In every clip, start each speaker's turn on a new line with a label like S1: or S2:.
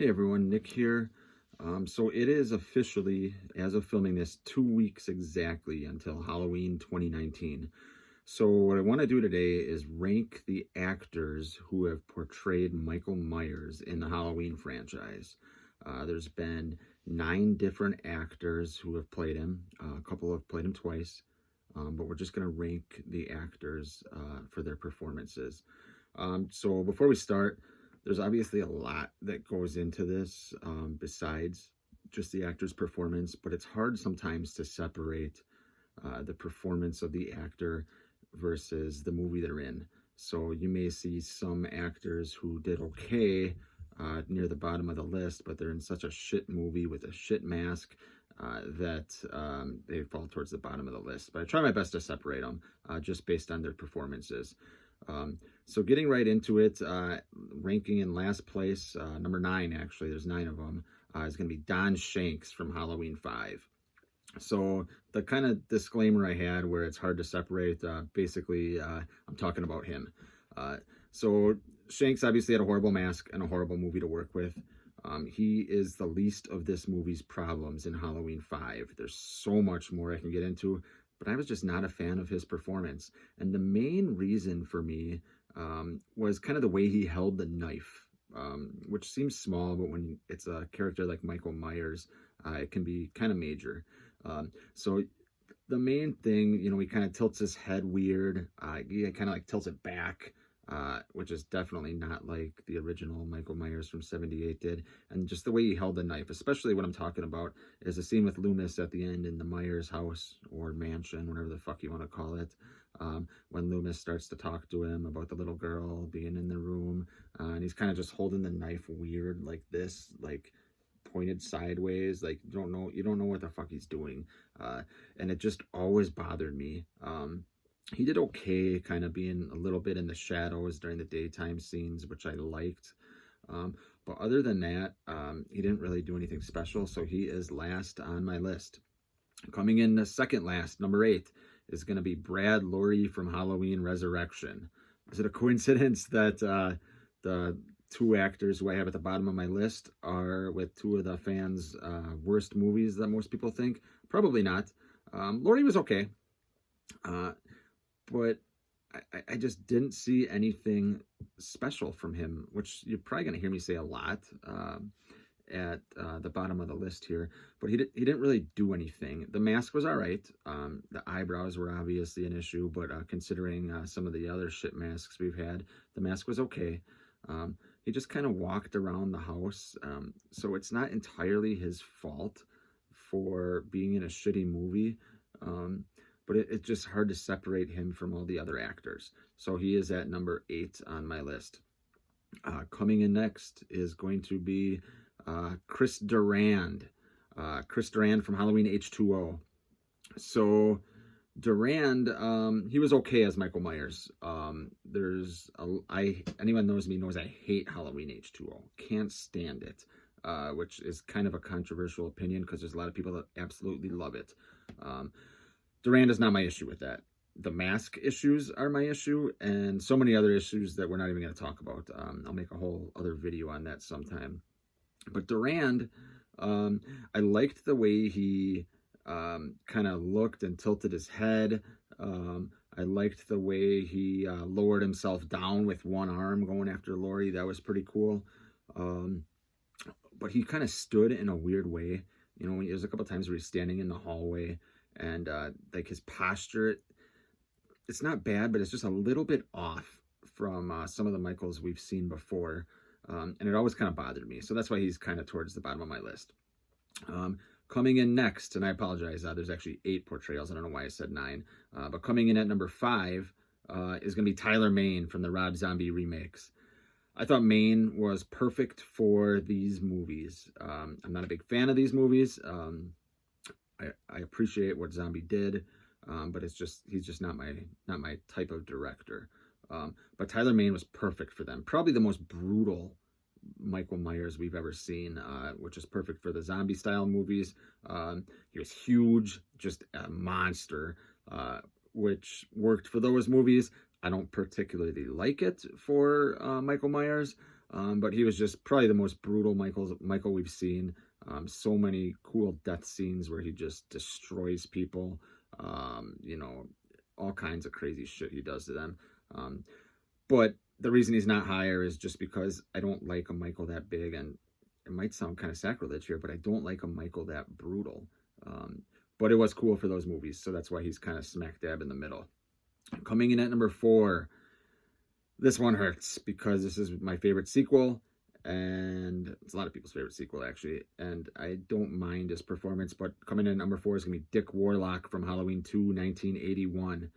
S1: Hey everyone, Nick here. So it is officially, as of filming this, 2 weeks exactly until Halloween 2019. So what I want to do today is rank the actors who have portrayed Michael Myers in the Halloween franchise. There's been 9 different actors who have played him. A couple have played him twice, but we're just going to rank the actors for their performances. So before we start, there's obviously a lot that goes into this besides just the actor's performance, but it's hard sometimes to separate the performance of the actor versus the movie they're in. So you may see some actors who did okay near the bottom of the list, but they're in such a shit movie with a shit mask that they fall towards the bottom of the list. But I try my best to separate them just based on their performances. So getting right into it, ranking in last place, number 9, actually, there's 9 of them, is going to be Don Shanks from Halloween 5. So the kind of disclaimer I had where it's hard to separate, basically, I'm talking about him. So Shanks obviously had a horrible mask and a horrible movie to work with. He is the least of this movie's problems in Halloween 5. There's so much more I can get into, but I was just not a fan of his performance. And the main reason for me was kind of the way he held the knife, which seems small, but when it's a character like Michael Myers, it can be kind of major. So the main thing, he kind of tilts his head weird. He kind of like tilts it back, which is definitely not like the original Michael Myers from '78 did. And just the way he held the knife, especially what I'm talking about, is a scene with Loomis at the end in the Myers house or mansion, whatever the fuck you want to call it. When Loomis starts to talk to him about the little girl being in the room, and he's kind of just holding the knife weird like this, like pointed sideways, like you don't know what the fuck he's doing, and it just always bothered me. He did okay kind of being a little bit in the shadows during the daytime scenes, which I liked, but other than that, he didn't really do anything special, so he is last on my list. Coming in the second last, number 8, is going to be Brad Lorre from Halloween Resurrection. Is it a coincidence that the 2 actors who I have at the bottom of my list are with 2 of the fans' worst movies that most people think? Probably not. Lorre was okay, but I just didn't see anything special from him, which you're probably going to hear me say a lot at the bottom of the list here, but he didn't really do anything. The mask was all right. The eyebrows were obviously an issue, but considering some of the other shit masks we've had, the mask was okay. He just kind of walked around the house, so it's not entirely his fault for being in a shitty movie, but it's just hard to separate him from all the other actors. So he is at number 8 on my list. Coming in next is going to be Chris Durand. Chris Durand from Halloween H2O. So Durand, he was okay as Michael Myers. Anyone knows me knows I hate Halloween H2O. Can't stand it, which is kind of a controversial opinion because there's a lot of people that absolutely love it. Durand is not my issue with that. The mask issues are my issue, and so many other issues that we're not even going to talk about. I'll make a whole other video on that sometime. But Durand, I liked the way he kind of looked and tilted his head. I liked the way he lowered himself down with one arm going after Lorre. That was pretty cool. But he kind of stood in a weird way. There's a couple times where he's standing in the hallway and like his posture, it's not bad, but it's just a little bit off from some of the Michaels we've seen before. And it always kind of bothered me. So that's why he's kind of towards the bottom of my list. Coming in next, and I apologize, there's actually 8 portrayals. I don't know why I said 9. But coming in at number 5 is going to be Tyler Mane from the Rob Zombie remakes. I thought Mane was perfect for these movies. I'm not a big fan of these movies. I appreciate what Zombie did, but he's just not my type of director. But Tyler Mane was perfect for them. Probably the most brutal Michael Myers we've ever seen, which is perfect for the zombie style movies. He was huge, just a monster, which worked for those movies. I don't particularly like it for Michael Myers, But he was just probably the most brutal Michael we've seen. So many cool death scenes where he just destroys people. You know, all kinds of crazy shit he does to them. But the reason he's not higher is just because I don't like a Michael that big, and it might sound kind of sacrilege here, but I don't like a Michael that brutal. But it was cool for those movies, so that's why he's kind of smack dab in the middle. Coming in at number 4, this one hurts because this is my favorite sequel, and it's a lot of people's favorite sequel, actually, and I don't mind his performance, but coming in at number 4 is going to be Dick Warlock from Halloween 2, 1981.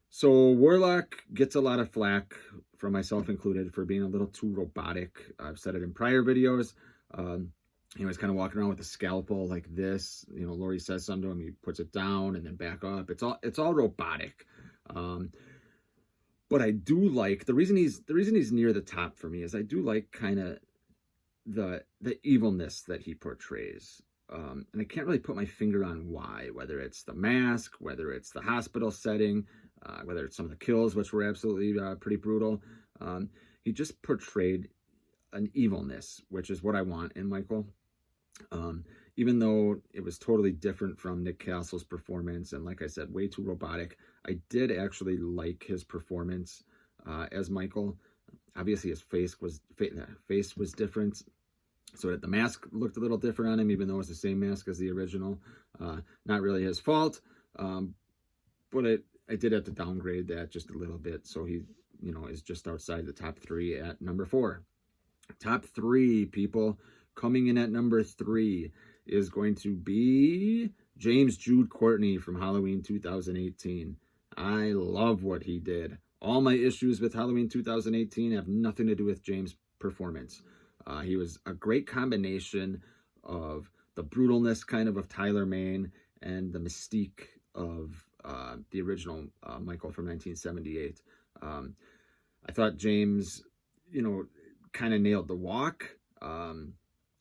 S1: So Warlock gets a lot of flack, from myself included, for being a little too robotic. I've said it in prior videos. You know, he's kind of walking around with a scalpel like this. You know, Laurie says something to him, he puts it down and then back up. It's all robotic. But I do like, the reason he's near the top for me is I do like kind of the evilness that he portrays. And I can't really put my finger on why, whether it's the mask, whether it's the hospital setting, whether it's some of the kills, which were absolutely pretty brutal. He just portrayed an evilness, which is what I want in Michael. Even though it was totally different from Nick Castle's performance, and like I said, way too robotic, I did actually like his performance as Michael. Obviously, his face was different, so that the mask looked a little different on him, even though it was the same mask as the original. Not really his fault, but I did have to downgrade that just a little bit, so he, you know, is just outside the top 3 at number 4. Top 3, people. Coming in at number 3 is going to be James Jude Courtney from Halloween 2018. I love what he did. All my issues with Halloween 2018 have nothing to do with James' performance. He was a great combination of the brutalness kind of Tyler Mane and the mystique of the original Michael from 1978. I thought James, you know, kind of nailed the walk.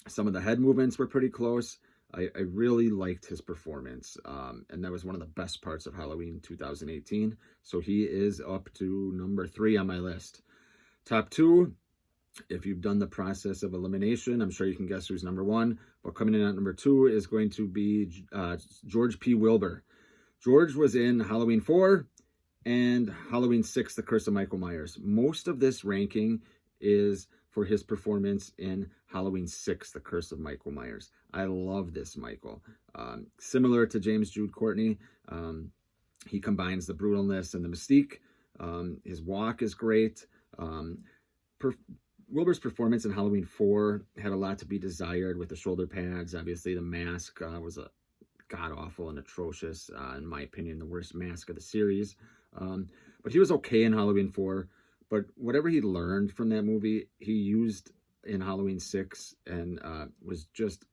S1: Some of the head movements were pretty close. I really liked his performance, and that was one of the best parts of Halloween 2018. So he is up to number 3 on my list. Top 2, if you've done the process of elimination, I'm sure you can guess who's number 1. But coming in at number 2 is going to be George P. Wilbur. George was in Halloween 4 and Halloween 6, The Curse of Michael Myers. Most of this ranking is for his performance in Halloween 6, The Curse of Michael Myers. I love this Michael. Similar to James Jude Courtney, he combines the brutalness and the mystique. His walk is great. Wilbur's performance in Halloween 4 had a lot to be desired with the shoulder pads. Obviously, the mask was a god-awful and atrocious, in my opinion, the worst mask of the series. But he was okay in Halloween 4. But whatever he learned from that movie, he used in Halloween 6, and was just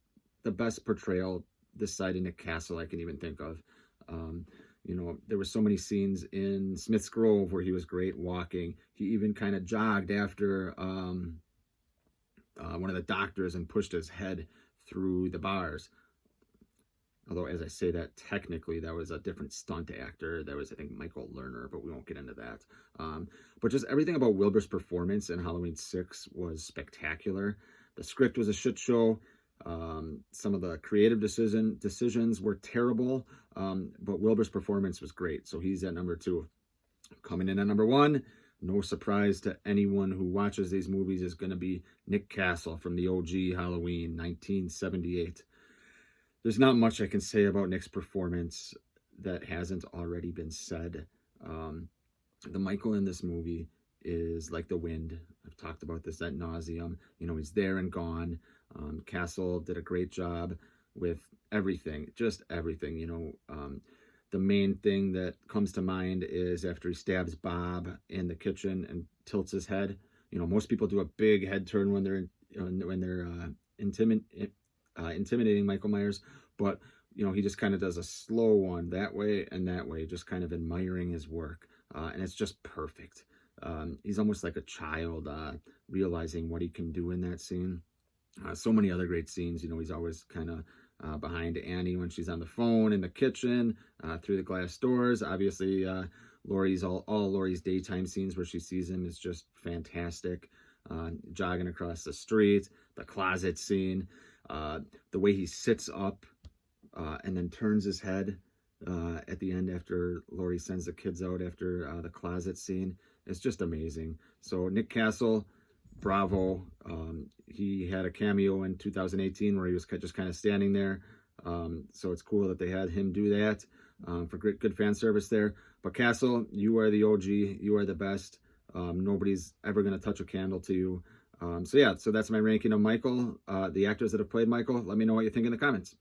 S1: the best portrayal this side of Nick Castle I can even think of. You know, there were so many scenes in Smith's Grove where he was great walking. He even kind of jogged after one of the doctors and pushed his head through the bars. Although, as I say that, technically that was a different stunt actor. That was, I think, Michael Lerner, but we won't get into that. But just everything about Wilbur's performance in Halloween 6 was spectacular. The script was a shit show. Some of the creative decisions were terrible, but Wilbur's performance was great. So he's at number 2. Coming in at number 1, no surprise to anyone who watches these movies, is going to be Nick Castle from the OG Halloween 1978. There's not much I can say about Nick's performance that hasn't already been said. The Michael in this movie is like the wind. I've talked about this ad nauseum. You know, he's there and gone. Castle did a great job with everything, just everything. You know, the main thing that comes to mind is after he stabs Bob in the kitchen and tilts his head. You know, most people do a big head turn when they're intimidating Michael Myers, but you know, he just kind of does a slow one that way and that way, just kind of admiring his work, and it's just perfect. He's almost like a child, realizing what he can do in that scene. So many other great scenes. You know, he's always kind of behind Annie when she's on the phone in the kitchen, through the glass doors. Obviously, Laurie's all Laurie's daytime scenes where she sees him is just fantastic. jogging across the street, the closet scene, the way he sits up and then turns his head at the end after Laurie sends the kids out after the closet scene. It's just amazing. So Nick Castle, bravo. He had a cameo in 2018 where he was just kind of standing there. So it's cool that they had him do that for good fan service there. But Castle, you are the OG. You are the best. Nobody's ever going to touch a candle to you. So yeah, so that's my ranking of Michael. The actors that have played Michael. Let me know what you think in the comments.